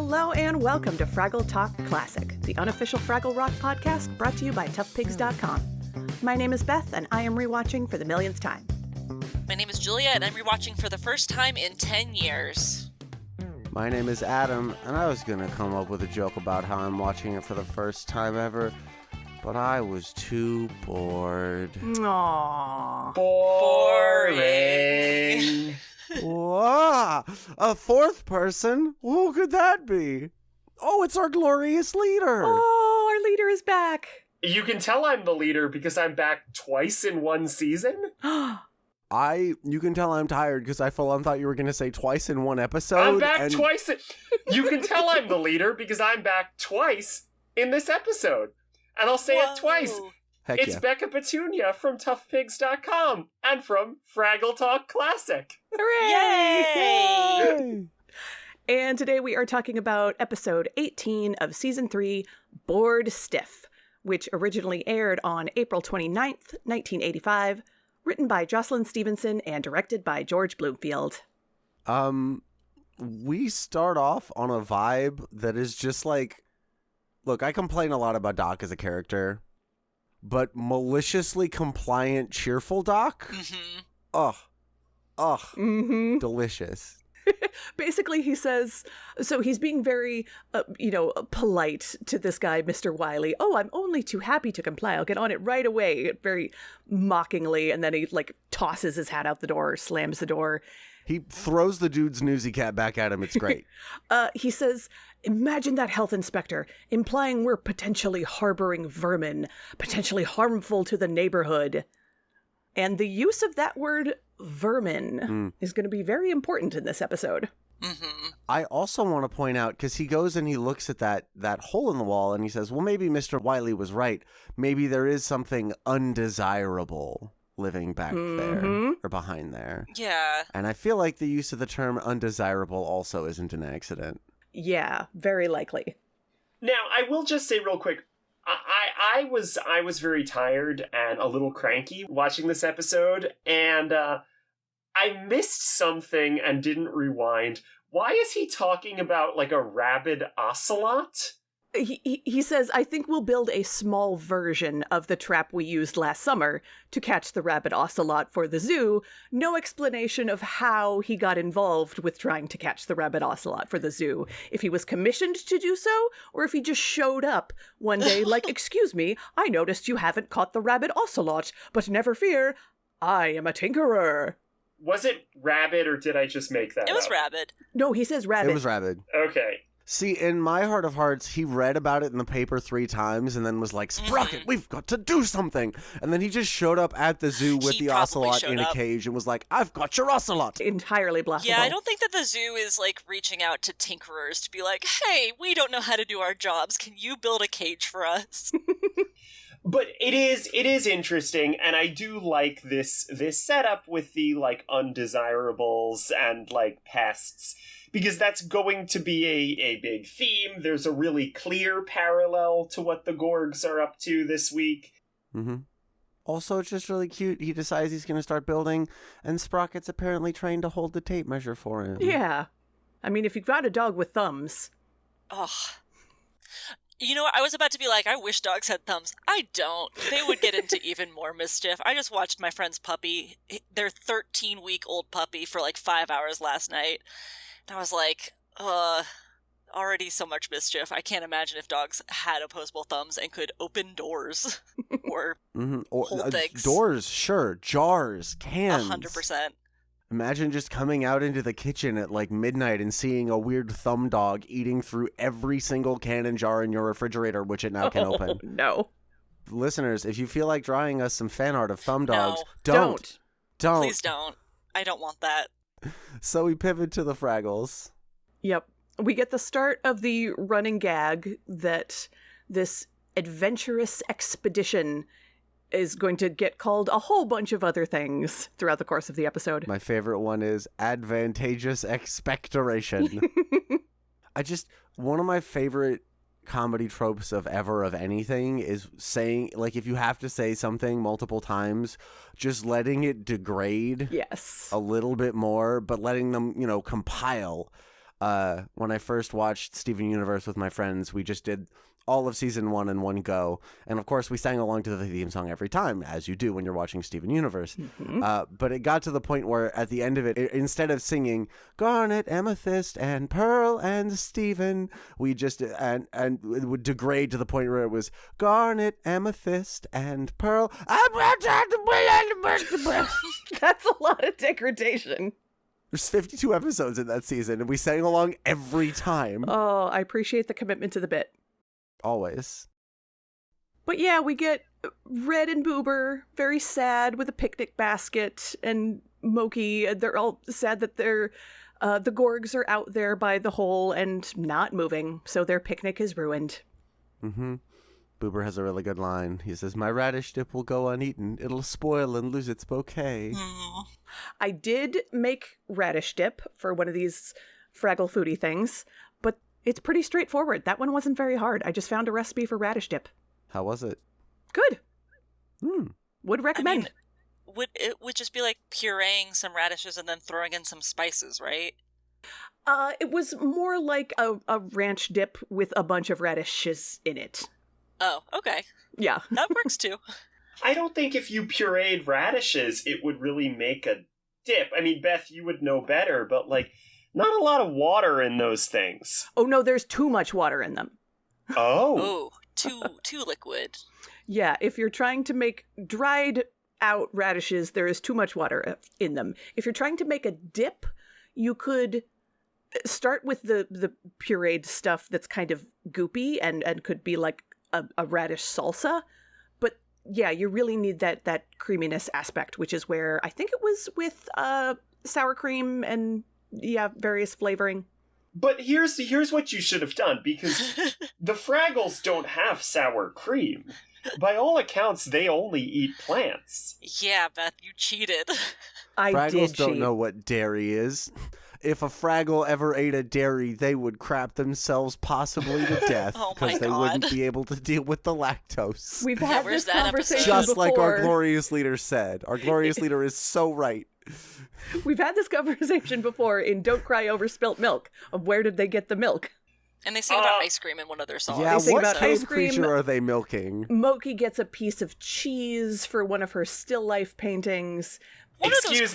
Hello and welcome to Fraggle Talk Classic, the unofficial Fraggle Rock podcast brought to you by toughpigs.com. My name is Beth and I am rewatching for the millionth time. My name is Julia and I'm rewatching for the first time in 10 years. My name is Adam, and I was going to come up with a joke about how I'm watching it for the first time ever, but I was too bored. Aww. Boring. Wow, a fourth person? Who could that be? Oh, it's our glorious leader. Oh, our leader is back. You can tell I'm the leader because I'm back twice in one season. You can tell I'm tired because I thought you were going to say twice in one episode. I'm back twice. You can tell I'm the leader because I'm back twice in this episode. And I'll say it twice. Heck It's yeah. Becca Petunia from toughpigs.com and from Fraggle Talk Classic. Hooray! Yay! And today we are talking about episode 18 of season 3, Bored Stiff, which originally aired on April 29th, 1985, written by Jocelyn Stevenson and directed by George Bloomfield. We start off on a vibe that is just like, look, I complain a lot about Doc as a character, but maliciously compliant, cheerful Doc? Mm-hmm. Delicious. Basically, he says, so he's being very, polite to this guy, Mr. Wiley. Oh, I'm only too happy to comply. I'll get on it right away. Very mockingly. And then he, tosses his hat out the door, slams the door. He throws the dude's newsy cat back at him. It's great. He says, imagine that, health inspector, implying we're potentially harboring vermin, potentially harmful to the neighborhood. And the use of that word vermin is going to be very important in this episode. Mm-hmm. I also want to point out, because he goes and he looks at that hole in the wall and he says, well, maybe Mr. Wiley was right. Maybe there is something undesirable living back there or behind there. Yeah. And I feel like the use of the term undesirable also isn't an accident. Yeah, very likely. Now, I will just say real quick, I was very tired and a little cranky watching this episode, and I missed something and didn't rewind. Why is he talking about a rabid ocelot? He says, I think we'll build a small version of the trap we used last summer to catch the rabid ocelot for the zoo. No explanation of how he got involved with trying to catch the rabid ocelot for the zoo. If he was commissioned to do so, or if he just showed up one day excuse me, I noticed you haven't caught the rabid ocelot, but never fear, I am a tinkerer. Was it rabid, or did I just make that It was up? rabid. No, he says rabbit. It was rabid. Okay. See, in my heart of hearts, he read about it in the paper 3 times and then was like, Sprocket, we've got to do something. And then he just showed up at the zoo with He the probably ocelot showed in a up. cage and was like, I've got your ocelot. Entirely bluffable. Yeah, I don't think that the zoo is reaching out to tinkerers to be like, hey, we don't know how to do our jobs. Can you build a cage for us? But it is interesting, and I do like this setup with the undesirables and pests, because that's going to be a big theme. There's a really clear parallel to what the Gorgs are up to this week. Mm-hmm. Also, it's just really cute. He decides he's going to start building, and Sprocket's apparently trained to hold the tape measure for him. Yeah. I mean, if you've got a dog with thumbs. Ugh. You know what? I was about to be like, I wish dogs had thumbs. I don't. They would get into even more mischief. I just watched my friend's puppy, their 13-week-old puppy, for 5 hours last night. And I was like, already so much mischief. I can't imagine if dogs had opposable thumbs and could open doors or Or hold things. doors, sure. Jars, cans. 100%. Imagine just coming out into the kitchen at midnight and seeing a weird thumb dog eating through every single can and jar in your refrigerator, which it now can open. No. Listeners, if you feel like drawing us some fan art of thumb dogs, No. Don't. Please don't. I don't want that. So we pivot to the Fraggles. Yep. We get the start of the running gag that this adventurous expedition is going to get called a whole bunch of other things throughout the course of the episode. My favorite one is advantageous expectoration. One of my favorite comedy tropes of anything is saying, if you have to say something multiple times, just letting it degrade Yes. a little bit more, but letting them, compile. when I first watched Steven Universe with my friends, we just did all of season 1 in one go. And of course, we sang along to the theme song every time, as you do when you're watching Steven Universe. But it got to the point where at the end of it, instead of singing Garnet, Amethyst, and Pearl, and Steven, we just, and it would degrade to the point where it was Garnet, Amethyst, and Pearl. That's a lot of degradation. There's 52 episodes in that season, and we sang along every time. Oh, I appreciate the commitment to the bit. Always. But yeah, we get Red and Boober very sad with a picnic basket, and Moki, they're all sad that the Gorgs are out there by the hole and not moving, so their picnic is ruined. Mm-hmm. Boober has a really good line. He says, "My radish dip will go uneaten. It'll spoil and lose its bouquet." I did make radish dip for one of these Fraggle foodie things, but it's pretty straightforward. That one wasn't very hard. I just found a recipe for radish dip. How was it? Good. Would recommend. I mean, it would just be like pureeing some radishes and then throwing in some spices, right? It was more like a ranch dip with a bunch of radishes in it. Oh, okay. Yeah. That works too. I don't think if you pureed radishes, it would really make a dip. I mean, Beth, you would know better, but like, not a lot of water in those things. Oh no, there's too much water in them. Oh. Too liquid. Yeah, if you're trying to make dried out radishes, there is too much water in them. If you're trying to make a dip, you could start with the pureed stuff that's kind of goopy and could be like a radish salsa. But yeah, you really need that creaminess aspect, which is where I think it was with sour cream and various flavoring. But here's what you should have done, because the Fraggles don't have sour cream. By all accounts, they only eat plants. Yeah, Beth, you cheated. Fraggles don't know what dairy is. If a Fraggle ever ate a dairy, they would crap themselves possibly to death because they wouldn't be able to deal with the lactose. We've had this conversation just before. like our glorious leader said. Our glorious leader is so right. We've had this conversation before in Don't Cry Over Spilt Milk, of where did they get the milk? And they sing about ice cream in one of their songs. Yeah, what ice cream. creature are they milking? Moki gets a piece of cheese for one of her still life paintings. One of those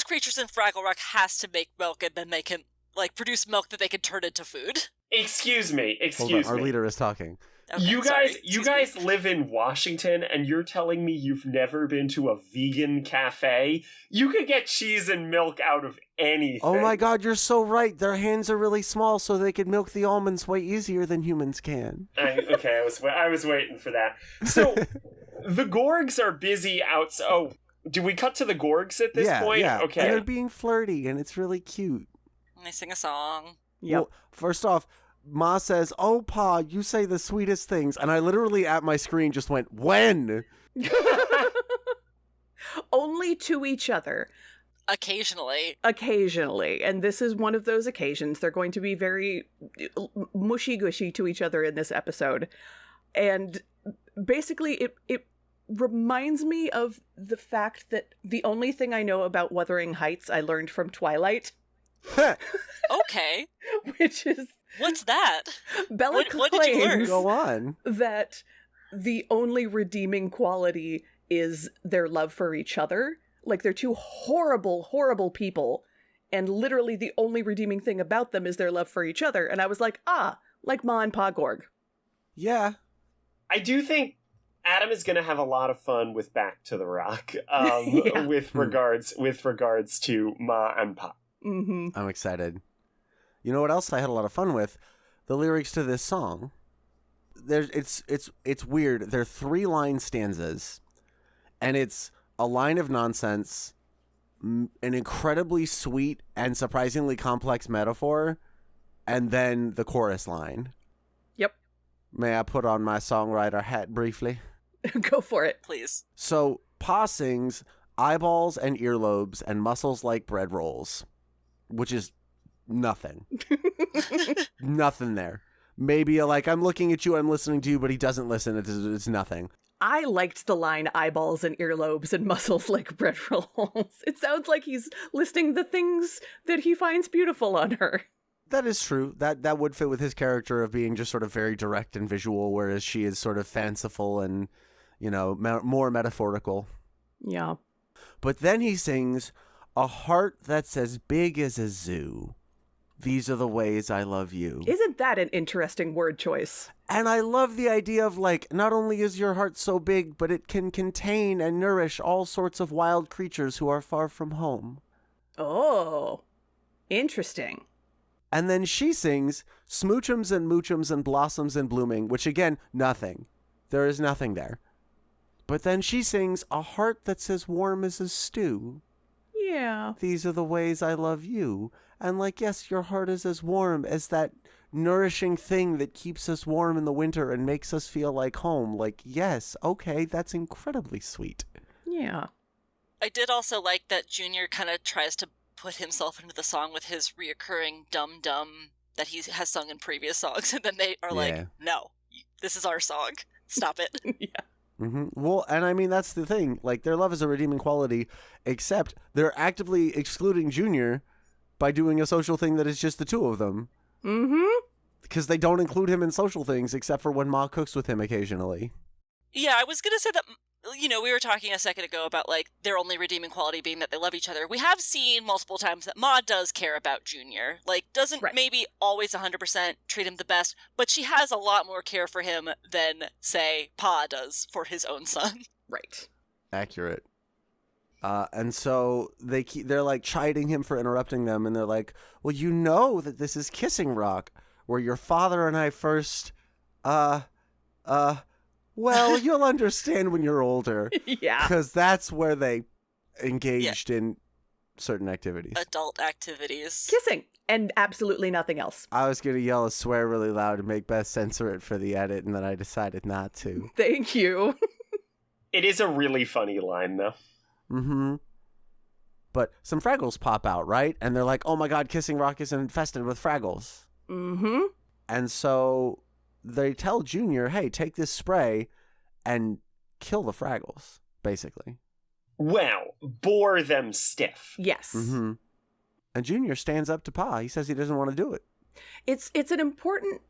creatures in Fraggle Rock has to make milk, and then they can produce milk that they can turn into food. Excuse me. Hold on, our leader is talking. Okay, you guys live in Washington, and you're telling me you've never been to a vegan cafe? You could get cheese and milk out of anything. Oh my god, you're so right. Their hands are really small, so they can milk the almonds way easier than humans can. I was waiting for that. So, the Gorgs are busy outside. Oh, do we cut to the Gorgs at this point? Yeah, okay. And they're being flirty, and it's really cute. And they sing a song. Yep. Well, first off, Ma says, "Oh, Pa, you say the sweetest things." And I literally at my screen just went, "When?" Only to each other. Occasionally. And this is one of those occasions. They're going to be very mushy-gushy to each other in this episode. And basically, it reminds me of the fact that the only thing I know about Wuthering Heights I learned from Twilight. Okay. Which is... What's that? Bella what did you learn? claims Go on. that the only redeeming quality is their love for each other. Like, they're two horrible, horrible people, and literally the only redeeming thing about them is their love for each other. And I was like, like Ma and Pa Gorg. Yeah. I do think Adam is going to have a lot of fun with Back to the Rock, with regards to Ma and Pa. Mm-hmm. I'm excited. You know what else I had a lot of fun with? The lyrics to this song. It's weird. They're 3-line stanzas, and it's a line of nonsense, an incredibly sweet and surprisingly complex metaphor, and then the chorus line. Yep. May I put on my songwriter hat briefly? Go for it. Please. So, Pa sings eyeballs and earlobes and muscles like bread rolls, which is nothing. Nothing there. Maybe I'm looking at you, I'm listening to you, but he doesn't listen. It's nothing. I liked the line eyeballs and earlobes and muscles like bread rolls. It sounds like he's listing the things that he finds beautiful on her. That is true. That would fit with his character of being just sort of very direct and visual, whereas she is sort of fanciful and, more metaphorical. Yeah. But then he sings, "A heart that's as big as a zoo. These are the ways I love you." Isn't that an interesting word choice? And I love the idea of, not only is your heart so big, but it can contain and nourish all sorts of wild creatures who are far from home. Oh, interesting. And then she sings, "Smoochums and moochums and blossoms and blooming," which again, nothing. There is nothing there. But then she sings, "A heart that's as warm as a stew. Yeah. These are the ways I love you." And yes, your heart is as warm as that nourishing thing that keeps us warm in the winter and makes us feel like home. Yes, okay, that's incredibly sweet. Yeah. I did also like that Junior kind of tries to put himself into the song with his reoccurring dum-dum that he has sung in previous songs, and then they are like, no, this is our song. Stop it. Yeah. Mm-hmm. Well, and I mean, that's the thing. Their love is a redeeming quality, except they're actively excluding Junior by doing a social thing that is just the two of them. Mm-hmm. Because they don't include him in social things except for when Ma cooks with him occasionally. Yeah, I was going to say that, we were talking a second ago about, their only redeeming quality being that they love each other. We have seen multiple times that Ma does care about Junior. Doesn't maybe always 100% treat him the best, but she has a lot more care for him than, say, Pa does for his own son. Right. Accurate. And so they're chiding him for interrupting them, and they're like, "Well, you know that this is Kissing Rock, where your father and I first, well, you'll understand when you're older." Yeah. Because that's where they engaged in certain activities. Adult activities. Kissing. And absolutely nothing else. I was going to yell a swear really loud and make Beth censor it for the edit, and then I decided not to. Thank you. It is a really funny line, though. Mm-hmm. But some Fraggles pop out, right? And they're like, "Oh my god, Kissing Rock is infested with Fraggles." Mm-hmm. And so they tell Junior, "Hey, take this spray and kill the Fraggles," basically. Well, bore them stiff. Yes. Mm-hmm. And Junior stands up to Pa. He says he doesn't want to do it. It's an important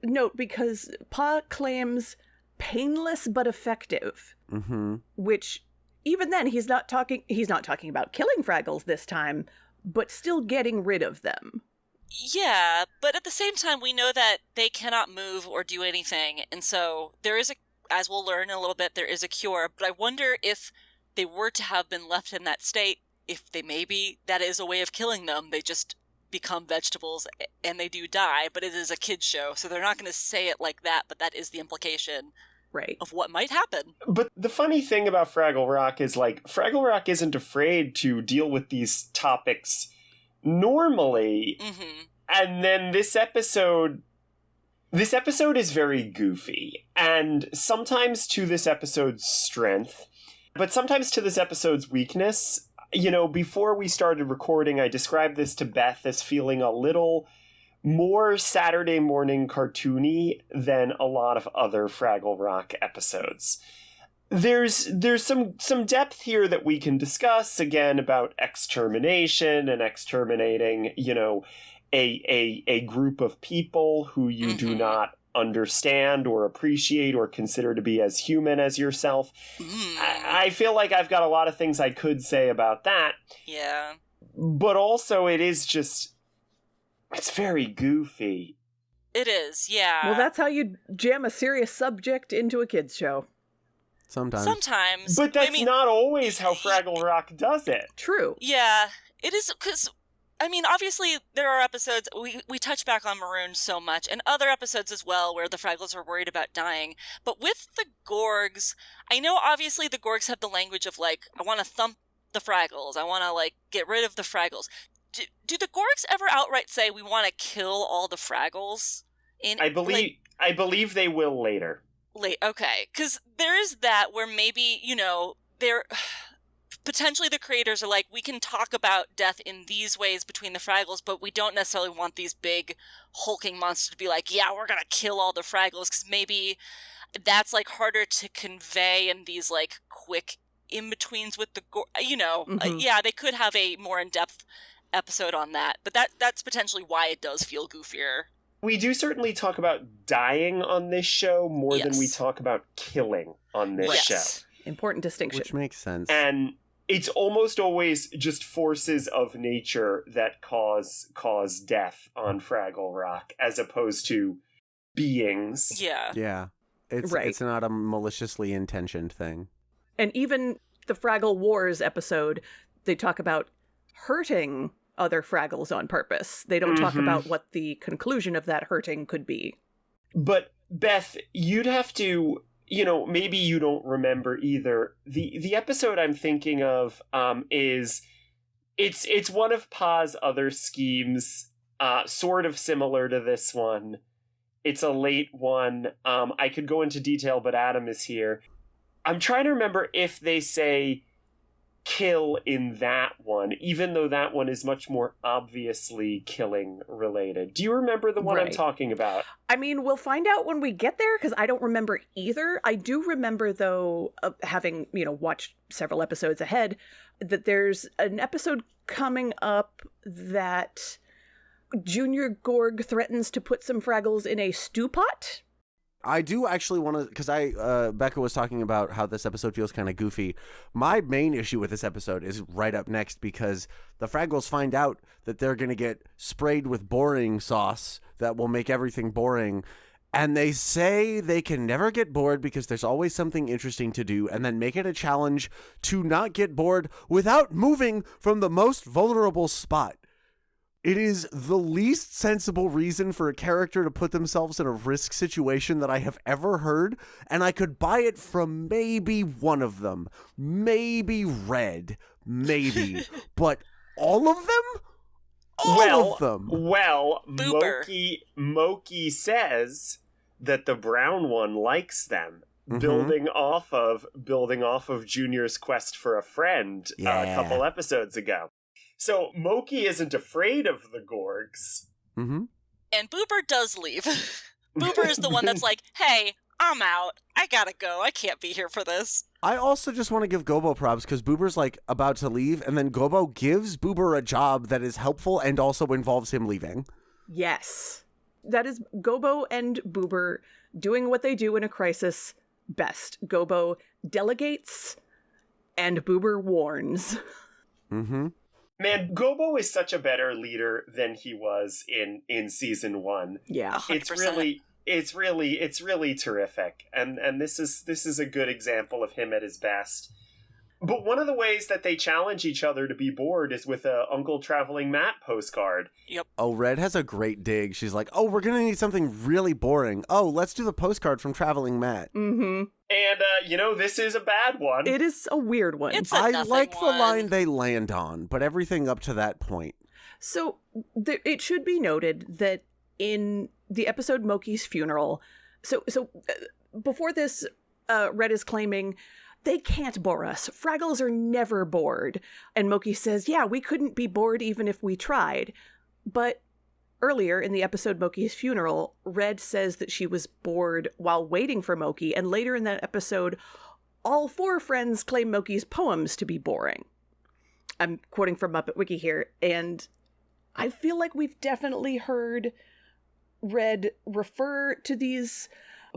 note because Pa claims painless but effective, Mm-hmm. which even then he's not talking about killing Fraggles this time, but still getting rid of them. Yeah, but at the same time, we know that they cannot move or do anything, and so there is as we'll learn in a little bit, there is a cure, but I wonder if they were to have been left in that state, if that is a way of killing them, they just become vegetables and they do die, but it is a kid's show, so they're not going to say it like that, but that is the implication. Right. Of what might happen. But the funny thing about Fraggle Rock is, Fraggle Rock isn't afraid to deal with these topics normally. Mm-hmm. And then this episode is very goofy. And sometimes to this episode's strength, but sometimes to this episode's weakness. Before we started recording, I described this to Beth as feeling a little more Saturday morning cartoony than a lot of other Fraggle Rock episodes. There's some depth here that we can discuss, again, about extermination and exterminating, a group of people who you do not understand or appreciate or consider to be as human as yourself. I feel like I've got a lot of things I could say about that. Yeah. But also it is just... it's very goofy. It is, yeah. Well, that's how you jam a serious subject into a kid's show. Sometimes. But that's not always how Fraggle Rock does it. True. Yeah, it is, because, obviously there are episodes, we touch back on Maroon so much, and other episodes as well, where the Fraggles are worried about dying. But with the Gorgs, I know obviously the Gorgs have the language of, I want to thump the Fraggles, I want to, get rid of the Fraggles. Do the Gorgs ever outright say, we want to kill all the Fraggles? I believe they will later. Okay, because there is that where maybe, they're... potentially the creators are like, we can talk about death in these ways between the Fraggles, but we don't necessarily want these big hulking monsters to be like, yeah, we're gonna kill all the Fraggles, because maybe... that's like harder to convey in these like quick in-betweens with the yeah, they could have a more in-depth episode on that, but that's potentially why it does feel goofier. We do certainly talk about dying on this show more than we Yes. talk about killing on this show. Yes. Important distinction. Which makes sense. And it's almost always just forces of nature that cause death on Fraggle Rock, as opposed to beings. Yeah. Yeah. It's not a maliciously intentioned thing. And even the Fraggle Wars episode, they talk about hurting other Fraggles on purpose. They don't talk about what the conclusion of that hurting could be. But Beth, you'd have to, maybe you don't remember either. The episode I'm thinking of is it's one of Pa's other schemes, sort of similar to this one. It's a late one. I could go into detail, but Adam is here. I'm trying to remember if they say kill in that one, even though that one is much more obviously killing related. Do you remember the one I'm talking about? I mean, we'll find out when we get there, because I don't remember either. I do remember, though, having, watched several episodes ahead, that there's an episode coming up that Junior Gorg threatens to put some Fraggles in a stew pot. I do actually want to, because Becca was talking about how this episode feels kind of goofy. My main issue with this episode is right up next, because the Fraggles find out that they're going to get sprayed with boring sauce that will make everything boring. And they say they can never get bored because there's always something interesting to do, and then make it a challenge to not get bored without moving from the most vulnerable spot. It is the least sensible reason for a character to put themselves in a risk situation that I have ever heard, and I could buy it from maybe one of them. Maybe Red. Maybe. But all of them? All of them. Well, Boober. Moki says that the brown one likes them. Building off of Junior's quest for a friend a couple episodes ago. So Moki isn't afraid of the Gorgs. Mm-hmm. And Boober does leave. Boober is the one that's like, hey, I'm out. I gotta go. I can't be here for this. I also just want to give Gobo props, because Boober's like about to leave, and then Gobo gives Boober a job that is helpful and also involves him leaving. Yes. That is Gobo and Boober doing what they do in a crisis best. Gobo delegates and Boober warns. Mm-hmm. Man, Gobo is such a better leader than he was in season 1. Yeah. 100%. It's really terrific. And this is a good example of him at his best. But one of the ways that they challenge each other to be bored is with a Uncle Traveling Matt postcard. Yep. Oh, Red has a great dig. She's like, oh, we're going to need something really boring. Oh, let's do the postcard from Traveling Matt. Mm-hmm. And, this is a bad one. It is a weird one. It's a I nothing like one. the line they land on, but everything up to that point. So it should be noted that in the episode Moki's funeral, before this, Red is claiming they can't bore us. Fraggles are never bored. And Moki says, yeah, we couldn't be bored even if we tried. But earlier in the episode Moki's funeral, Red says that she was bored while waiting for Moki. And later in that episode, all 4 friends claim Moki's poems to be boring. I'm quoting from Muppet Wiki here. And I feel like we've definitely heard Red refer to these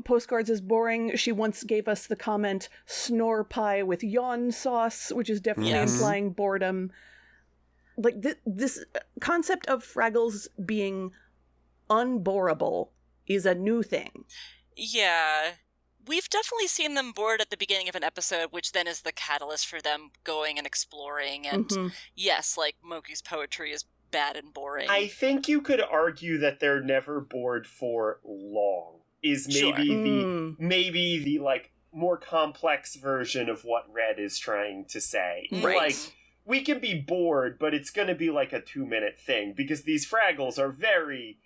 postcards as boring. She once gave us the comment, snore pie with yawn sauce, which is definitely implying boredom. Like, this concept of Fraggles being unboreable is a new thing. Yeah. We've definitely seen them bored at the beginning of an episode, which then is the catalyst for them going and exploring. And yes, like, Moki's poetry is bad and boring. I think you could argue that they're never bored for long. Is maybe the like more complex version of what Red is trying to say. Right. Like, we can be bored, but it's going to be like a 2-minute thing, because these Fraggles are very,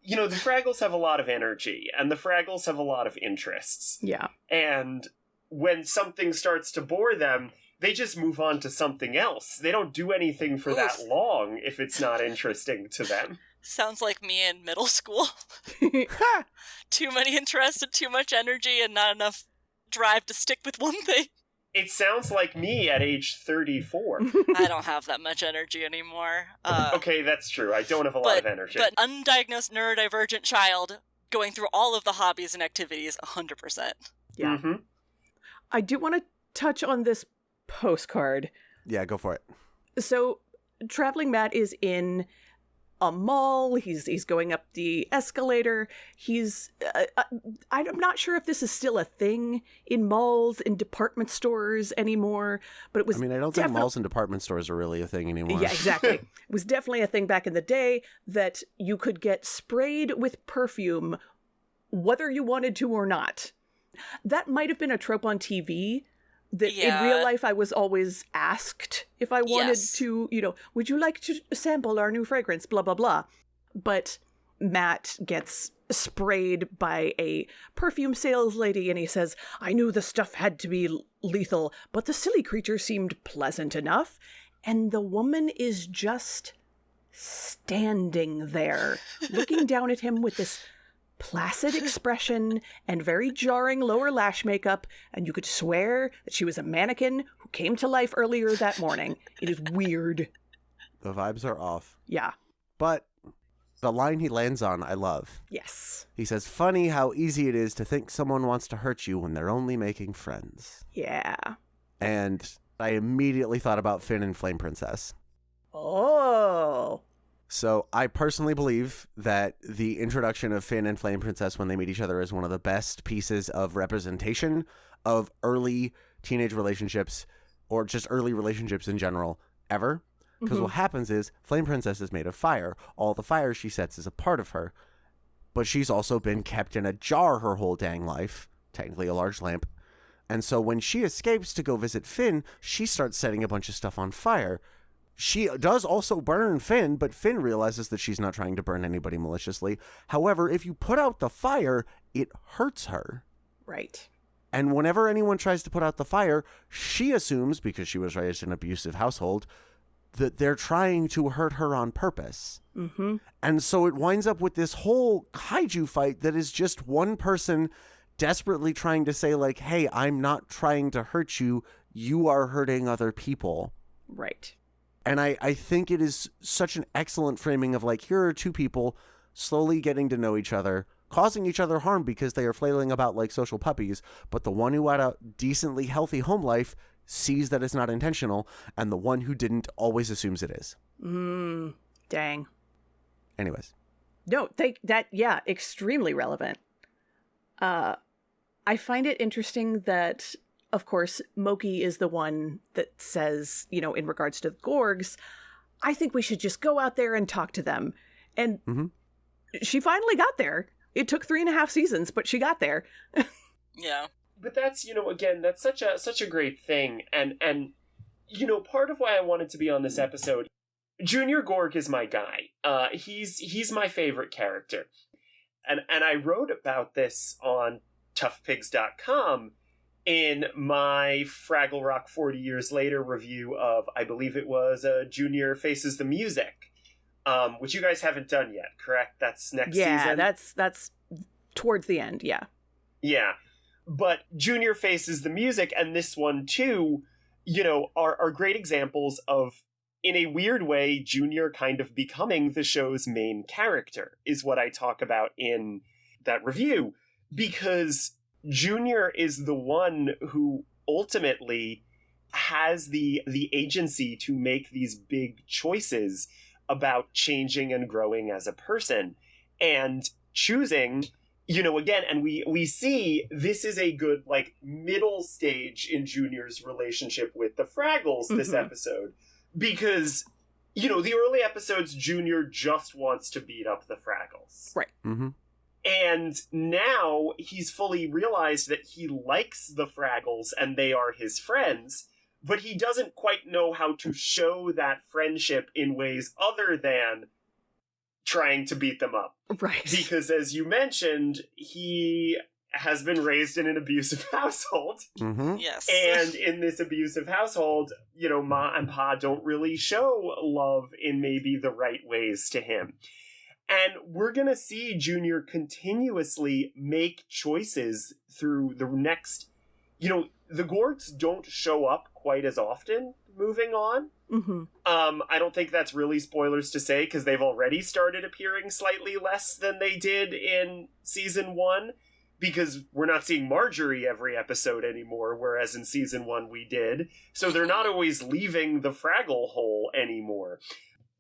the Fraggles have a lot of energy, and the Fraggles have a lot of interests. Yeah. And when something starts to bore them, they just move on to something else. They don't do anything for that long if it's not interesting to them. Sounds like me in middle school. Too many interests and too much energy and not enough drive to stick with one thing. It sounds like me at age 34. I don't have that much energy anymore. Okay, that's true. I don't have a lot of energy. But undiagnosed neurodivergent child going through all of the hobbies and activities, 100%. Yeah. Mm-hmm. I do want to touch on this postcard. Yeah, go for it. So, Traveling Matt is in a mall. He's going up the escalator. I'm not sure if this is still a thing in malls, in department stores anymore, but it was. I mean, I don't think malls and department stores are really a thing anymore. Yeah, exactly. It was definitely a thing back in the day that you could get sprayed with perfume whether you wanted to or not. That might have been a trope on TV. That in real life, I was always asked if I wanted to, would you like to sample our new fragrance, blah, blah, blah. But Matt gets sprayed by a perfume sales lady, and he says, I knew the stuff had to be lethal, but the silly creature seemed pleasant enough. And the woman is just standing there, looking down at him with this placid expression and very jarring lower lash makeup, and you could swear that she was a mannequin who came to life earlier that morning. It is weird. The vibes are off. Yeah. But the line he lands on, I love. Yes. He says, funny how easy it is to think someone wants to hurt you when they're only making friends. Yeah. And I immediately thought about Finn and Flame Princess. Oh. So I personally believe that the introduction of Finn and Flame Princess when they meet each other is one of the best pieces of representation of early teenage relationships, or just early relationships in general, ever. Because what happens is Flame Princess is made of fire. All the fire she sets is a part of her. But she's also been kept in a jar her whole dang life, technically a large lamp. And so when she escapes to go visit Finn, she starts setting a bunch of stuff on fire. She does also burn Finn, but Finn realizes that she's not trying to burn anybody maliciously. However, if you put out the fire, it hurts her. Right. And whenever anyone tries to put out the fire, she assumes, because she was raised in an abusive household, that they're trying to hurt her on purpose. Mm-hmm. And so it winds up with this whole kaiju fight that is just one person desperately trying to say, like, hey, I'm not trying to hurt you. You are hurting other people. Right. And I think it is such an excellent framing of, like, here are two people slowly getting to know each other, causing each other harm because they are flailing about like social puppies, but the one who had a decently healthy home life sees that it's not intentional, and the one who didn't always assumes it is. Dang. Anyways. No, yeah, extremely relevant. I find it interesting that, of course, Moki is the one that says, in regards to the Gorgs, I think we should just go out there and talk to them. And she finally got there. It took 3.5 seasons, but she got there. Yeah. But that's, again, that's such a great thing. And part of why I wanted to be on this episode, Junior Gorg is my guy. He's my favorite character. And I wrote about this on toughpigs.com in my Fraggle Rock 40 Years Later review of, I believe it was Junior Faces the Music, which you guys haven't done yet, correct? That's next season? Yeah, that's towards the end, yeah. Yeah. But Junior Faces the Music, and this one too, are great examples of, in a weird way, Junior kind of becoming the show's main character, is what I talk about in that review. Because Junior is the one who ultimately has the agency to make these big choices about changing and growing as a person. And choosing, again, and we see this is a good, middle stage in Junior's relationship with the Fraggles this episode. Because, the early episodes, Junior just wants to beat up the Fraggles. Right. Mm-hmm. And now he's fully realized that he likes the Fraggles and they are his friends, but he doesn't quite know how to show that friendship in ways other than trying to beat them up. Right. Because, as you mentioned, he has been raised in an abusive household. Mm-hmm. Yes. And in this abusive household, Ma and Pa don't really show love in maybe the right ways to him. And we're going to see Junior continuously make choices through the next, the Gorgs don't show up quite as often moving on. Mm-hmm. I don't think that's really spoilers to say, because they've already started appearing slightly less than they did in season 1, because we're not seeing Marjorie every episode anymore, whereas in season 1 we did. So they're not always leaving the Fraggle hole anymore.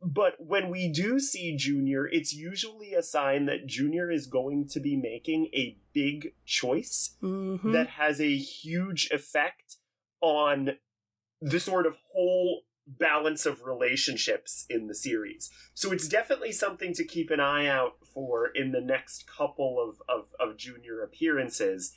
But when we do see Junior, it's usually a sign that Junior is going to be making a big choice that has a huge effect on the sort of whole balance of relationships in the series. So it's definitely something to keep an eye out for in the next couple of Junior appearances.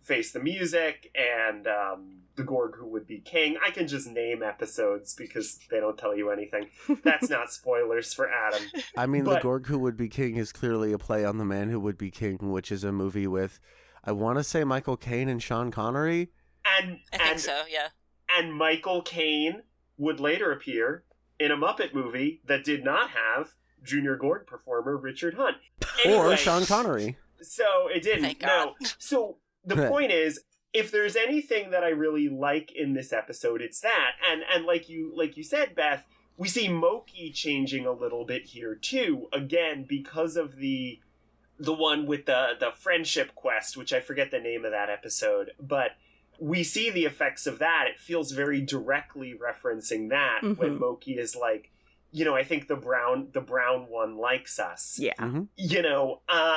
Face the Music and The Gorg Who Would Be King. I can just name episodes because they don't tell you anything. That's not spoilers for Adam. I mean, The Gorg Who Would Be King is clearly a play on The Man Who Would Be King, which is a movie with, I want to say, Michael Caine and Sean Connery. I think so, yeah. And Michael Caine would later appear in a Muppet movie that did not have Junior Gorg performer Richard Hunt. Anyway, or Sean Connery. So it didn't. Thank God. No. So the point is, if there's anything that I really like in this episode, it's that. And like you said, Beth, we see Moki changing a little bit here too. Again, because of the one with the friendship quest, which I forget the name of that episode, but we see the effects of that. It feels very directly referencing that when Moki is like, I think the brown one likes us. Yeah.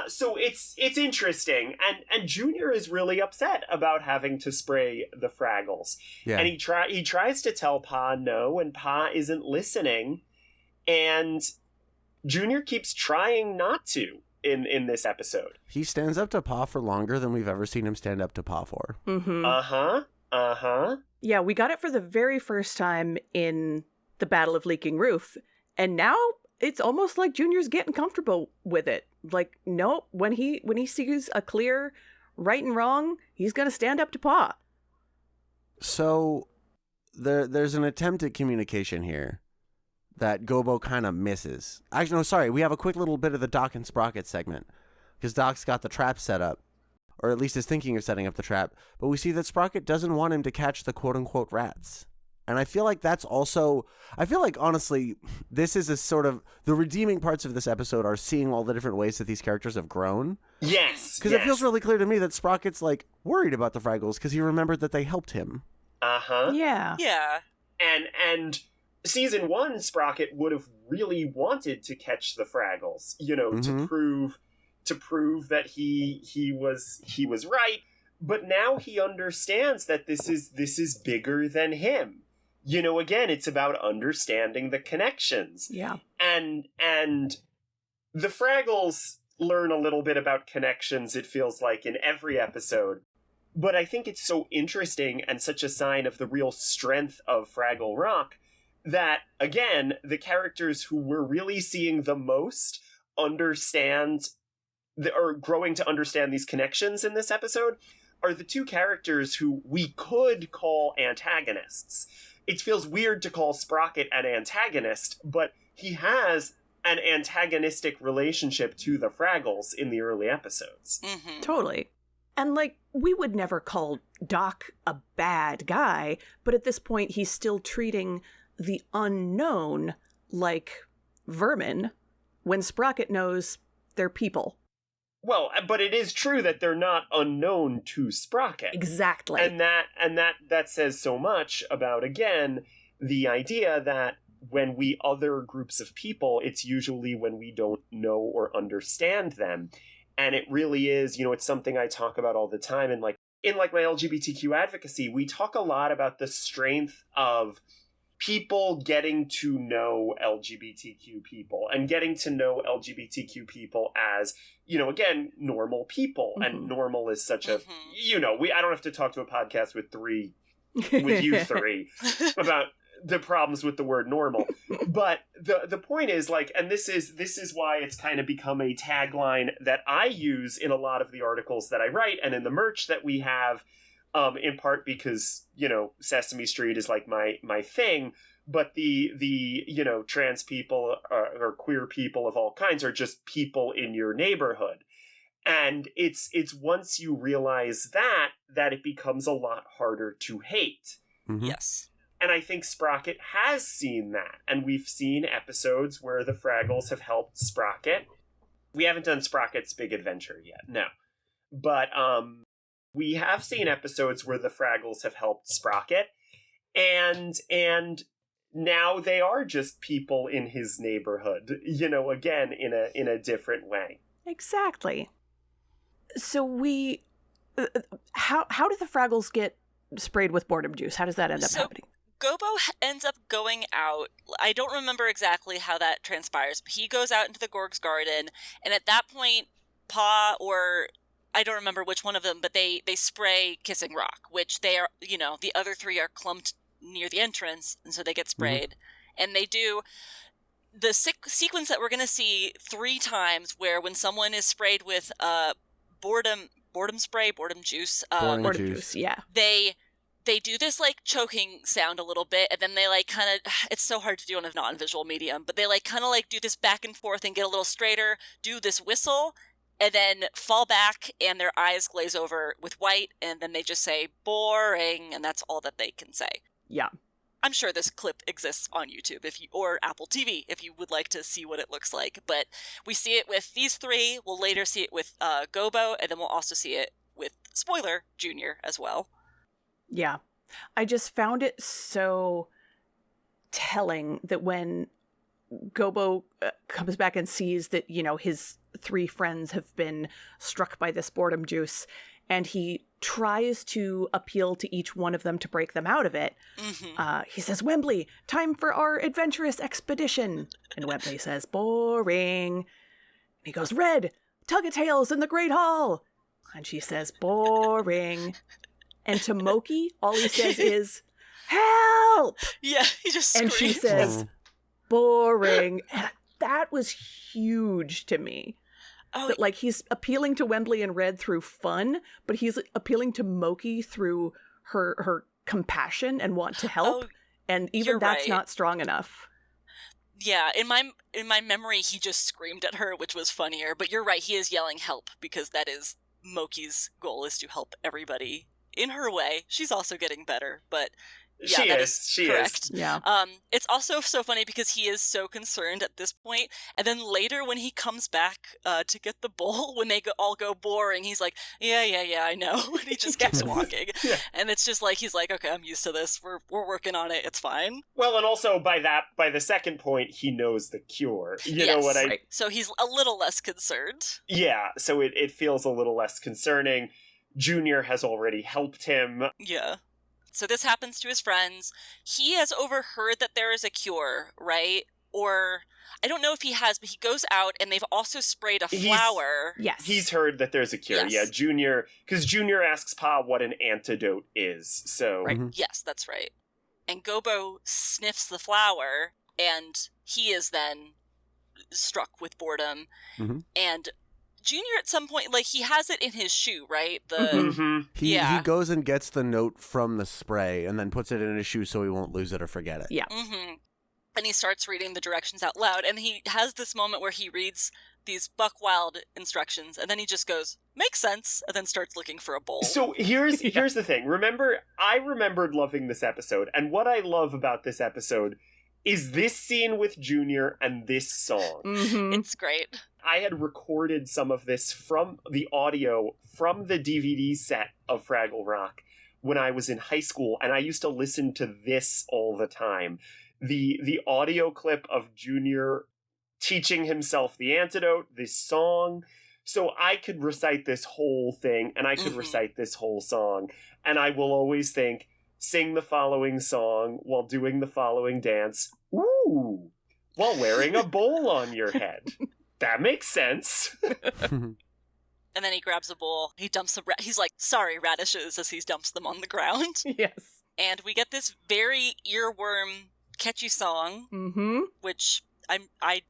So it's interesting. And Junior is really upset about having to spray the Fraggles. Yeah. And he tries to tell Pa no, and Pa isn't listening. And Junior keeps trying not to in this episode. He stands up to Pa for longer than we've ever seen him stand up to Pa for. Mm-hmm. Uh-huh. Yeah, we got it for the very first time in the Battle of Leaking Roof, and now it's almost like Junior's getting comfortable with it. Like, nope, when he sees a clear right and wrong, he's gonna stand up to Pa. So there's an attempt at communication here that Gobo kind of misses. Actually, no, sorry, we have a quick little bit of the Doc and Sprocket segment, because Doc's got the trap set up, or at least is thinking of setting up the trap, but we see that Sprocket doesn't want him to catch the quote-unquote rats. And I feel like that's also, honestly, this is a sort of, the redeeming parts of this episode are seeing all the different ways that these characters have grown. Yes. Because it feels really clear to me that Sprocket's, like, worried about the Fraggles because he remembered that they helped him. Uh-huh. Yeah. Yeah. And season 1, Sprocket would have really wanted to catch the Fraggles, to prove that he was right. But now he understands that this is bigger than him. Again, it's about understanding the connections. Yeah. And the Fraggles learn a little bit about connections, it feels like, in every episode. But I think it's so interesting and such a sign of the real strength of Fraggle Rock that, again, the characters who we're really seeing the most understand, or growing to understand these connections in this episode, are the two characters who we could call antagonists. It feels weird to call Sprocket an antagonist, but he has an antagonistic relationship to the Fraggles in the early episodes. Mm-hmm. Totally. And, like, we would never call Doc a bad guy, but at this point he's still treating the unknown like vermin when Sprocket knows they're people. Well, but it is true that they're not unknown to Sprocket. Exactly. And that says so much about, again, the idea that when we other groups of people, it's usually when we don't know or understand them. And it really is, it's something I talk about all the time. And in my LGBTQ advocacy, we talk a lot about the strength of people getting to know LGBTQ people and getting to know LGBTQ people as, again, normal people. Mm-hmm. And normal is such a, I don't have to talk to a podcast with you three about the problems with the word normal. But the point is, and this is why it's kind of become a tagline that I use in a lot of the articles that I write and in the merch that we have, in part because, Sesame Street is my thing. but the trans people or queer people of all kinds are just people in your neighborhood. And it's once you realize that it becomes a lot harder to hate. Mm-hmm. Yes. And I think Sprocket has seen that. And we've seen episodes where the Fraggles have helped Sprocket. We haven't done Sprocket's Big Adventure yet, no. But we have seen episodes where the Fraggles have helped Sprocket. And now they are just people in his neighborhood, again, in a different way. Exactly. So how do the Fraggles get sprayed with boredom juice? How does that end up happening? Gobo ends up going out. I don't remember exactly how that transpires, but he goes out into the Gorg's garden, and at that point, Pa, or I don't remember which one of them, but they spray Kissing Rock, which they are, the other three are clumped near the entrance, and so they get sprayed. Mm-hmm. And they do the sequence that we're going to see 3 times, where when someone is sprayed with boredom juice, boredom juice, yeah. They do this, choking sound a little bit, and then they, kind of... It's so hard to do on a non-visual medium, but they, kind of, do this back and forth and get a little straighter, do this whistle, and then fall back, and their eyes glaze over with white, and then they just say, boring, and that's all that they can say. Yeah. I'm sure this clip exists on YouTube or Apple TV if you would like to see what it looks like, but we see it with these 3, we'll later see it with Gobo, and then we'll also see it with, spoiler, Junior as well. Yeah. I just found it so telling that when Gobo comes back and sees that, his 3 friends have been struck by this boredom juice, and he tries to appeal to each one of them to break them out of it. Mm-hmm. He says, Wembley, time for our adventurous expedition. And Wembley says, boring. And he goes, Red, tug-a-tails in the Great Hall. And she says, boring. And to Moki, all he says is, help! Yeah, he just screams. And she says, boring. And that was huge to me. Oh, that, he's appealing to Wembley and Red through fun, but he's appealing to Moki through her compassion and want to help. And even that's right. Not strong enough. Yeah, in my memory, he just screamed at her, which was funnier. But you're right, he is yelling help, because that is Moki's goal, is to help everybody in her way. She's also getting better, but yeah, she is. Yeah. It's also so funny because he is so concerned at this point, and then later when he comes back to get the bowl, when they all go boring, he's like, yeah, I know, and he just keeps walking. Yeah. And it's just he's like, okay, I'm used to this. We're working on it. It's fine. Well, and also by the second point, he knows the cure. You know what I? Right. So he's a little less concerned. Yeah. So it feels a little less concerning. Junior has already helped him. Yeah. So this happens to his friends. He has overheard that there is a cure, right? Or, I don't know if he has, but he goes out and they've also sprayed a flower. Yes. He's heard that there's a cure. Yes. Yeah, because Junior asks Pa what an antidote is, so... Right, yes, that's right. And Gobo sniffs the flower, and he is then struck with boredom. Mm-hmm. And Junior at some point, he has it in his shoe, right? He goes and gets the note from the spray and then puts it in his shoe so he won't lose it or forget it. Yeah. Mm-hmm. And he starts reading the directions out loud, and he has this moment where he reads these buck wild instructions, and then he just goes, makes sense, and then starts looking for a bowl. So here's the thing. I remembered loving this episode, and what I love about this episode is this scene with Junior and this song. Mm-hmm. It's great. I had recorded some of this from the audio from the DVD set of Fraggle Rock when I was in high school, and I used to listen to this all the time. The audio clip of Junior teaching himself the antidote, this song. So I could recite this whole thing, and I could recite this whole song, and I will always think, sing the following song while doing the following dance. Ooh, while wearing a bowl on your head. That makes sense. And then he grabs a bowl. He dumps the... he's like, sorry, radishes, as he dumps them on the ground. Yes. And we get this very earworm, catchy song, which I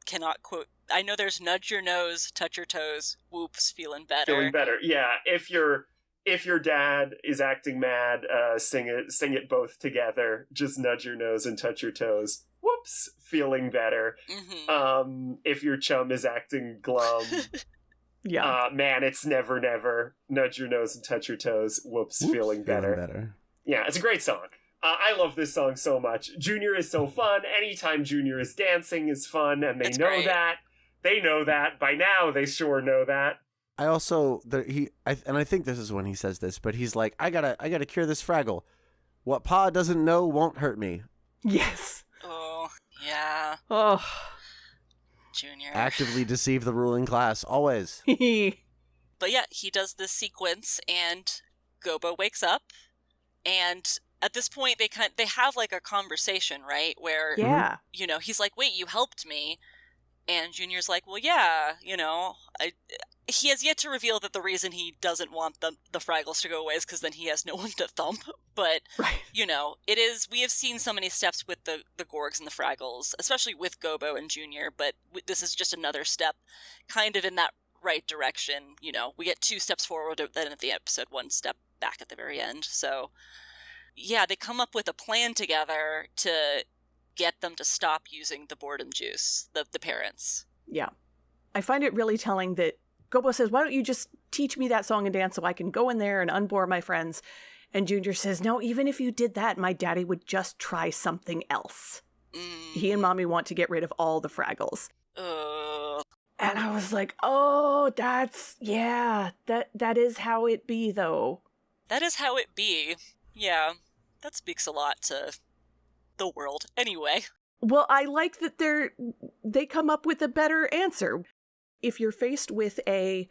cannot quote. I know there's nudge your nose, touch your toes, whoops, feeling better. Feeling better, yeah. If if your dad is acting mad, sing it both together. Just nudge your nose and touch your toes. Whoops, feeling better. Mm-hmm. If your chum is acting glum, Yeah. man, it's never, never. Nudge your nose and touch your toes. Whoops, feeling better. Yeah, it's a great song. I love this song so much. Junior is so fun. Anytime Junior is dancing is fun, and they It's know great. that. They know that. By now, they sure know that. I also I think this is when he says this, but he's like, I gotta cure this Fraggle. What Pa doesn't know won't hurt me. Yes. Oh, yeah. Oh. Junior. Actively deceive the ruling class, always. But yeah, he does this sequence, and Gobo wakes up, and at this point they have like a conversation, right? Where Yeah. you know, he's like, "Wait, you helped me," and Junior's like, "Well, yeah, you know, He has yet to reveal that the reason he doesn't want the Fraggles to go away is because then he has no one to thump. But Right. you know, we have seen so many steps with the Gorgs and the Fraggles, especially with Gobo and Junior. But this is just another step, kind of in that right direction. You know, we get 2 steps forward, then at the episode 1 step back at the very end. So yeah, they come up with a plan together to get them to stop using the boredom juice, the parents. Yeah. I find it really telling that Gobo says, why don't you just teach me that song and dance so I can go in there and unbore my friends? And Junior says, no, even if you did that, my daddy would just try something else. He and Mommy want to get rid of all the Fraggles. And I was like, oh, that is how it be, though. That is how it be. Yeah, that speaks a lot to the world. Anyway. Well, I like that they come up with a better answer. If you're faced with hey,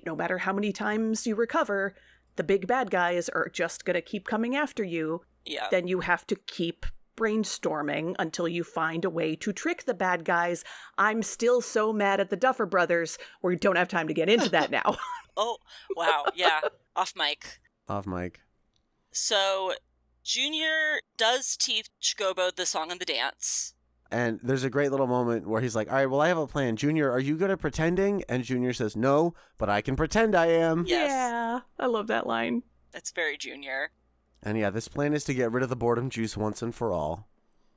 no matter how many times you recover, the big bad guys are just going to keep coming after you, Yeah. then you have to keep brainstorming until you find a way to trick the bad guys. I'm still so mad at the Duffer Brothers. We don't have time to get into that now. Oh, wow. Yeah. Off mic. Off mic. So, Junior does teach Gobo the song and the dance. And there's a great little moment where he's like, all right, well, I have a plan. Junior, are you good at pretending? And Junior says, no, but I can pretend I am. Yes. Yeah, I love that line. That's very Junior. And yeah, this plan is to get rid of the boredom juice once and for all.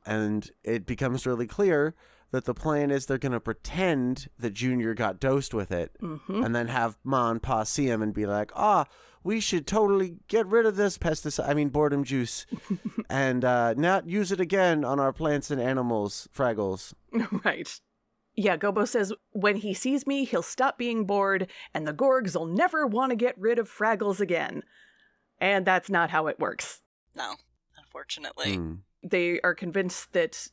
And it becomes really clear that the plan is they're going to pretend that Junior got dosed with it. Mm-hmm. And then have Ma and Pa see him and be like, we should totally get rid of this boredom juice and not use it again on our plants and animals, Fraggles. Right. Yeah, Gobo says when he sees me, he'll stop being bored, and the Gorgs will never want to get rid of Fraggles again. And that's not how it works. No, unfortunately. They are convinced that,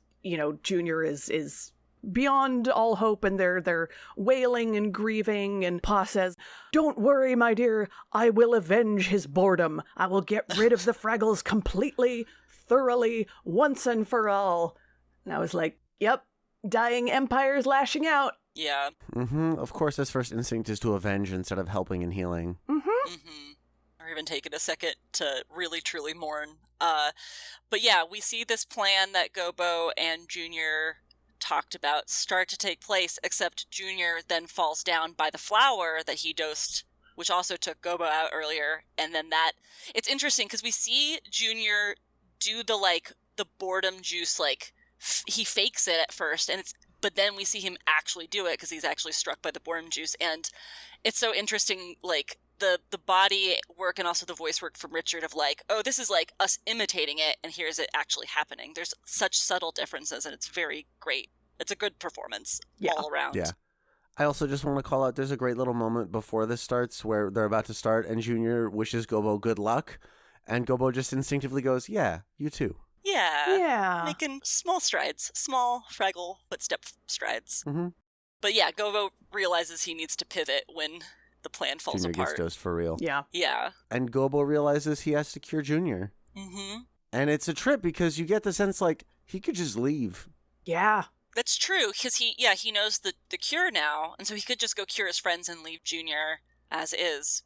Junior is beyond all hope, and they're wailing and grieving, and Pa says, don't worry, my dear, I will avenge his boredom. I will get rid of the Fraggles completely, thoroughly, once and for all. And I was like, yep, dying empires lashing out. Yeah. Of course, his first instinct is to avenge instead of helping and healing. Or even taking a second to really, truly mourn. But yeah, we see this plan that Gobo and Junior talked about start to take place, except Junior then falls down by the flower that he dosed, which also took Gobo out earlier. And then it's interesting because we see Junior do the boredom juice, he fakes it at first, but then we see him actually do it because he's actually struck by the boredom juice. And it's so interesting, the body work and also the voice work from Richard of this is us imitating it, and here's it actually happening. There's such subtle differences, and it's very great. It's a good performance all around. Yeah. I also just want to call out, there's a great little moment before this starts where they're about to start, and Junior wishes Gobo good luck, and Gobo just instinctively goes, yeah, you too. Yeah. Making small strides. Small Fraggle footstep strides. But yeah, Gobo realizes he needs to pivot when the plan falls Junior apart. gets dosed for real. Yeah. Yeah. And Gobo realizes he has to cure Junior. And it's a trip because you get the sense he could just leave. Yeah. That's true, because he knows the cure now, and so he could just go cure his friends and leave Junior as is.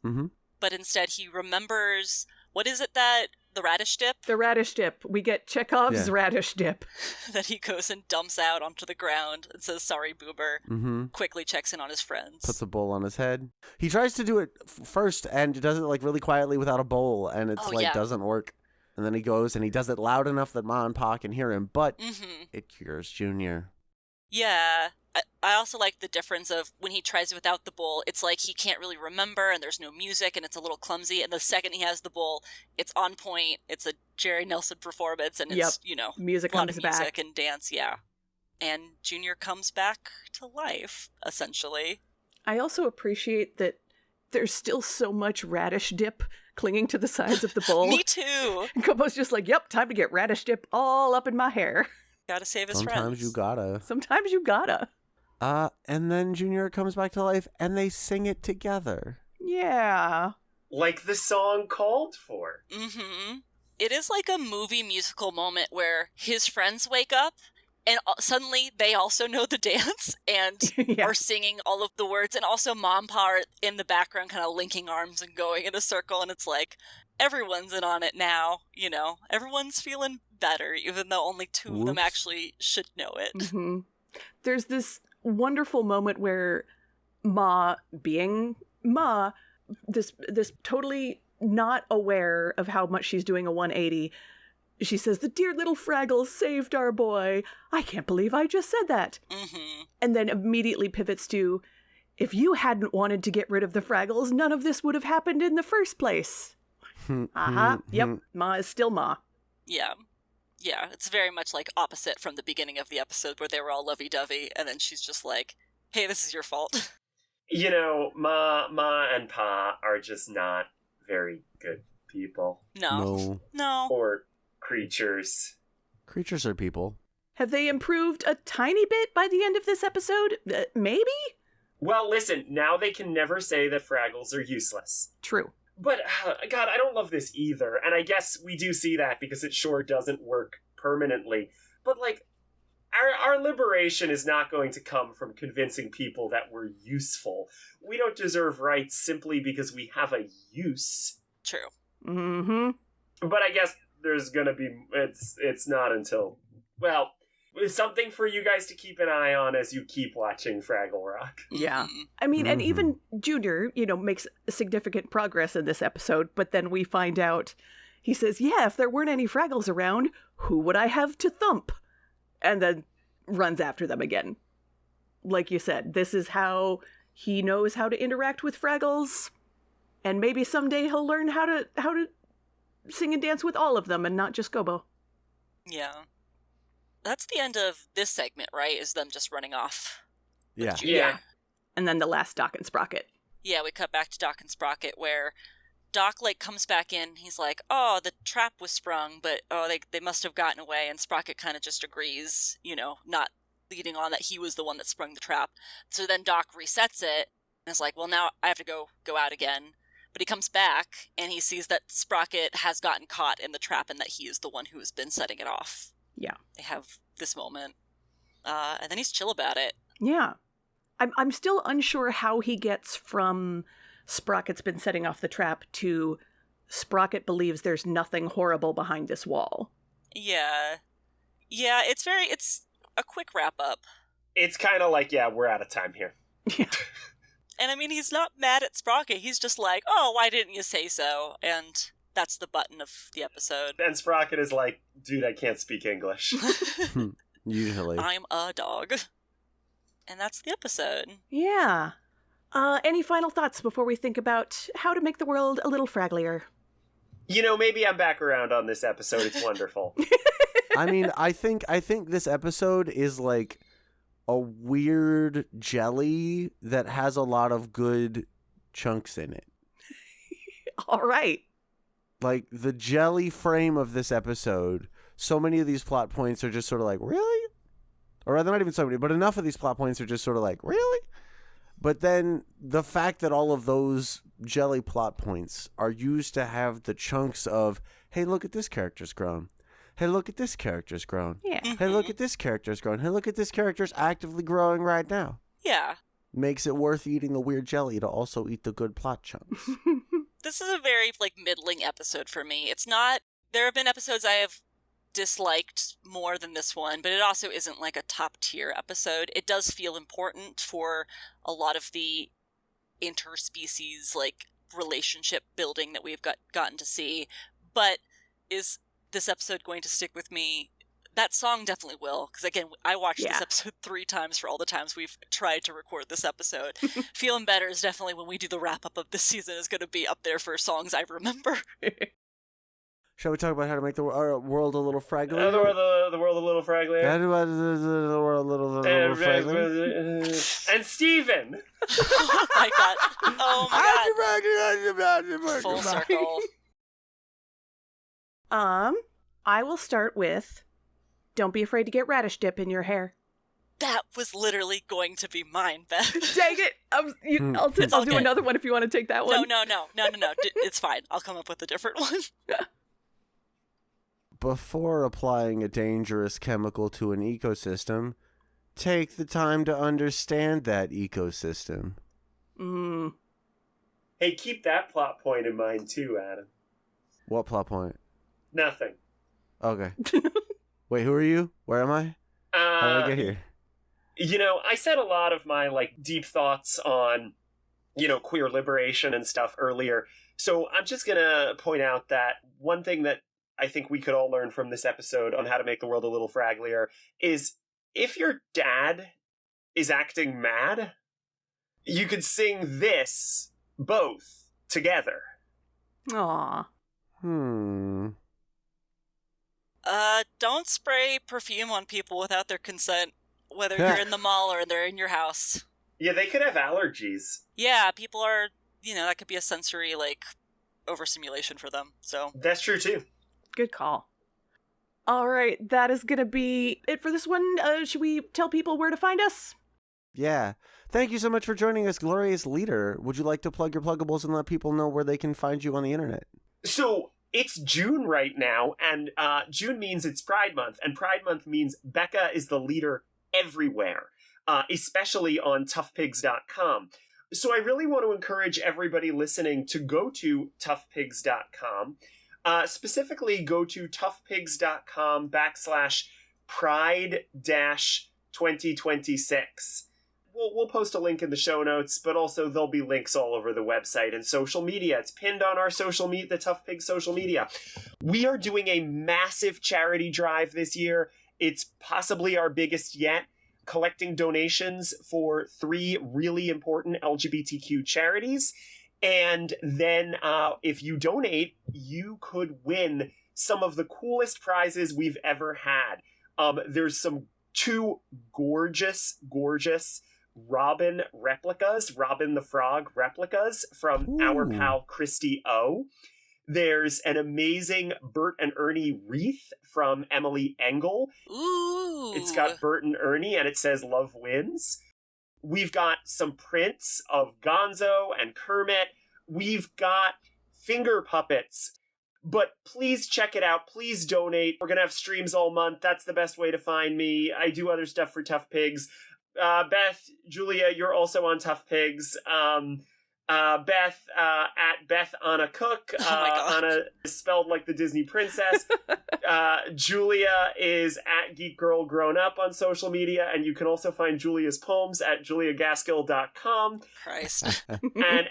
But instead he remembers, what is it that The radish dip? The radish dip. We get Chekhov's radish dip. That he goes and dumps out onto the ground and says, sorry, Boober. Mm-hmm. Quickly checks in on his friends. Puts a bowl on his head. He tries to do it first and does it like really quietly without a bowl, and it's doesn't work. And then he goes and he does it loud enough that Ma and Pa can hear him, but it cures Junior. Yeah. I also like the difference of when he tries it without the bowl, it's like he can't really remember and there's no music and it's a little clumsy. And the second he has the bowl, it's on point. It's a Jerry Nelson performance and it's, music a lot comes of music back. And dance, yeah. And Junior comes back to life, essentially. I also appreciate that there's still so much radish dip clinging to the sides of the bowl. Me too. And Kobo's just like, yep, time to get radish dip all up in my hair. Gotta save his friends. Sometimes you gotta. And then Junior comes back to life and they sing it together. Yeah. Like the song called for. Mm-hmm. It is like a movie musical moment where his friends wake up and suddenly they also know the dance and are singing all of the words. And also Mom and Pa are in the background kind of linking arms and going in a circle. And it's like, everyone's in on it now. Everyone's feeling better, even though only two of them actually should know it. Mm-hmm. There's this wonderful moment where Ma, being Ma, this totally not aware of how much she's doing a 180, she says, the dear little Fraggle saved our boy. I can't believe I just said that. Mm-hmm. And then immediately pivots to, if you hadn't wanted to get rid of the Fraggles, none of this would have happened in the first place. Yep, Ma is still Ma. Yeah. Yeah, it's very much like opposite from the beginning of the episode where they were all lovey-dovey, and then she's just like, hey, this is your fault. Ma and Pa are just not very good people. No. Or creatures. Creatures are people. Have they improved a tiny bit by the end of this episode? Maybe? Well, listen, now they can never say that Fraggles are useless. True. But, God, I don't love this either. And I guess we do see that because it sure doesn't work permanently. But, like, our liberation is not going to come from convincing people that we're useful. We don't deserve rights simply because we have a use. True. Mm-hmm. But I guess there's gonna be... It's not until... Well... It's something for you guys to keep an eye on as you keep watching Fraggle Rock. Yeah. I mean, and even Junior, makes significant progress in this episode, but then we find out, he says, yeah, if there weren't any Fraggles around, who would I have to thump? And then runs after them again. Like you said, this is how he knows how to interact with Fraggles, and maybe someday he'll learn how to sing and dance with all of them and not just Gobo. Yeah. That's the end of this segment, right? Is them just running off. Yeah. And then the last Doc and Sprocket. Yeah, we cut back to Doc and Sprocket where Doc, comes back in. He's like, oh, the trap was sprung, but, they must have gotten away. And Sprocket kind of just agrees, not leading on that he was the one that sprung the trap. So then Doc resets it and is like, well, now I have to go out again. But he comes back and he sees that Sprocket has gotten caught in the trap and that he is the one who has been setting it off. Yeah. They have this moment. And then he's chill about it. Yeah. I'm still unsure how he gets from Sprocket's been setting off the trap to Sprocket believes there's nothing horrible behind this wall. Yeah. Yeah, it's a quick wrap up. It's kind of like, we're out of time here. Yeah. And I mean, he's not mad at Sprocket. He's just like, oh, why didn't you say so? And that's the button of the episode. And Sprocket is like, dude, I can't speak English. Usually. I'm a dog. And that's the episode. Yeah. Any final thoughts before we think about how to make the world a little fragglier? Maybe I'm back around on this episode. It's wonderful. I mean, I think this episode is like a weird jelly that has a lot of good chunks in it. All right. Like, the jelly frame of this episode, so many of these plot points are just sort of like, really? Or rather, not even so many, but enough of these plot points are just sort of like, really? But then the fact that all of those jelly plot points are used to have the chunks of, hey, look at this character's grown. Hey, look at this character's grown. Yeah. Hey, look at this character's grown. Hey, look at this character's actively growing right now. Yeah. Makes it worth eating the weird jelly to also eat the good plot chunks. This is a very, middling episode for me. It's not There have been episodes I have disliked more than this one, but it also isn't like a top tier episode. It does feel important for a lot of the interspecies like relationship building that we've gotten to see. But is this episode going to stick with me? That song definitely will, because again, I watched this episode 3 times for all the times we've tried to record this episode. Feeling Better is definitely, when we do the wrap-up of this season, is going to be up there for songs I remember. Shall we talk about how to make the world a little Fraggle? The world a little Fraggle. How to make the world a little Fraggle? And Steven! Oh my god. Oh my god. Full circle. I will start with, don't be afraid to get radish dip in your hair. That was literally going to be mine, Beth. Dang it! I'll do another one if you want to take that one. No. It's fine. I'll come up with a different one. Before applying a dangerous chemical to an ecosystem, take the time to understand that ecosystem. Hey, keep that plot point in mind too, Adam. What plot point? Nothing. Okay. Wait, who are you? Where am I? How did I get here? You know, I said a lot of my deep thoughts on, queer liberation and stuff earlier. So I'm just gonna point out that one thing that I think we could all learn from this episode on how to make the world a little fragglier is if your dad is acting mad, you could sing this both together. Aww. Don't spray perfume on people without their consent, whether you're in the mall or they're in your house. Yeah, they could have allergies. Yeah, people are, that could be a sensory, overstimulation for them, so. That's true, too. Good call. All right, that is going to be it for this one. Should we tell people where to find us? Yeah. Thank you so much for joining us, Glorious Leader. Would you like to plug your pluggables and let people know where they can find you on the internet? So, it's June right now, and June means it's Pride Month, and Pride Month means Becca is the leader everywhere, especially on toughpigs.com. So I really want to encourage everybody listening to go to toughpigs.com. Specifically, go to toughpigs.com/pride-2026. We'll post a link in the show notes, but also there'll be links all over the website and social media. It's pinned on our the Tough Pigs social media. We are doing a massive charity drive this year. It's possibly our biggest yet, collecting donations for 3 really important LGBTQ charities. And then if you donate, you could win some of the coolest prizes we've ever had. There's some 2 gorgeous Robin replicas, Robin the Frog replicas from our pal Christy O. There's an amazing Bert and Ernie wreath from Emily Engel. Ooh! It's got Bert and Ernie, and it says "Love Wins." We've got some prints of Gonzo and Kermit. We've got finger puppets. But please check it out. Please donate. We're going to have streams all month. That's the best way to find me. I do other stuff for Tough Pigs. Beth, Julia, you're also on Tough Pigs. Beth, at Beth Anna Cook. Anna is spelled like the Disney princess. Julia is at Geek Girl Grown Up on social media, and you can also find Julia's poems at juliagaskill.com. Christ. And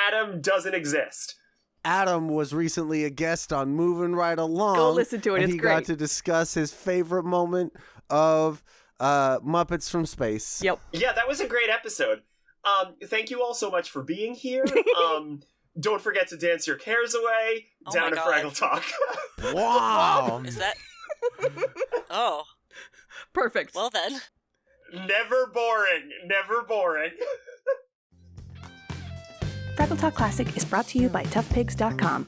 Adam doesn't exist. Adam was recently a guest on Moving Right Along. Go listen to it, it's great. He got to discuss his favorite moment of Muppets from Space. Yep. Yeah, that was a great episode. Thank you all so much for being here. Don't forget to dance your cares away down at Fraggle Talk. Wow. Is that... Oh. Perfect. Well then. Never boring. Never boring. Fraggle Talk Classic is brought to you by toughpigs.com.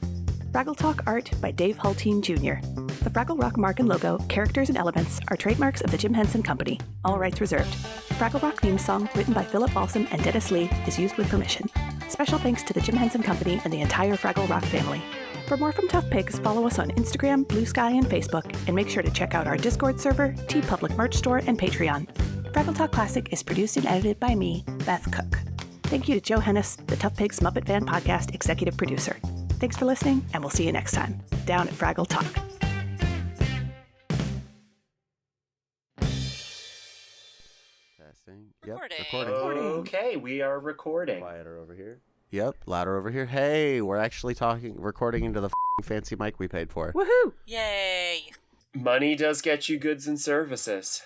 Fraggle Talk art by Dave Hulteen Jr. The Fraggle Rock mark and logo, characters, and elements are trademarks of the Jim Henson Company. All rights reserved. Fraggle Rock theme song, written by Philip Balsam and Dennis Lee, is used with permission. Special thanks to the Jim Henson Company and the entire Fraggle Rock family. For more from Tough Pigs, follow us on Instagram, Blue Sky, and Facebook, and make sure to check out our Discord server, TeePublic merch store, and Patreon. Fraggle Talk Classic is produced and edited by me, Beth Cook. Thank you to Joe Hennis, the Tough Pigs Muppet Fan Podcast executive producer. Thanks for listening, and we'll see you next time. down at Fraggle Talk. Testing. Recording. Yep, recording. Okay, we are recording. Quieter over here. Yep, louder over here. Hey, we're actually recording into the fancy mic we paid for. Woohoo! Yay. Money does get you goods and services.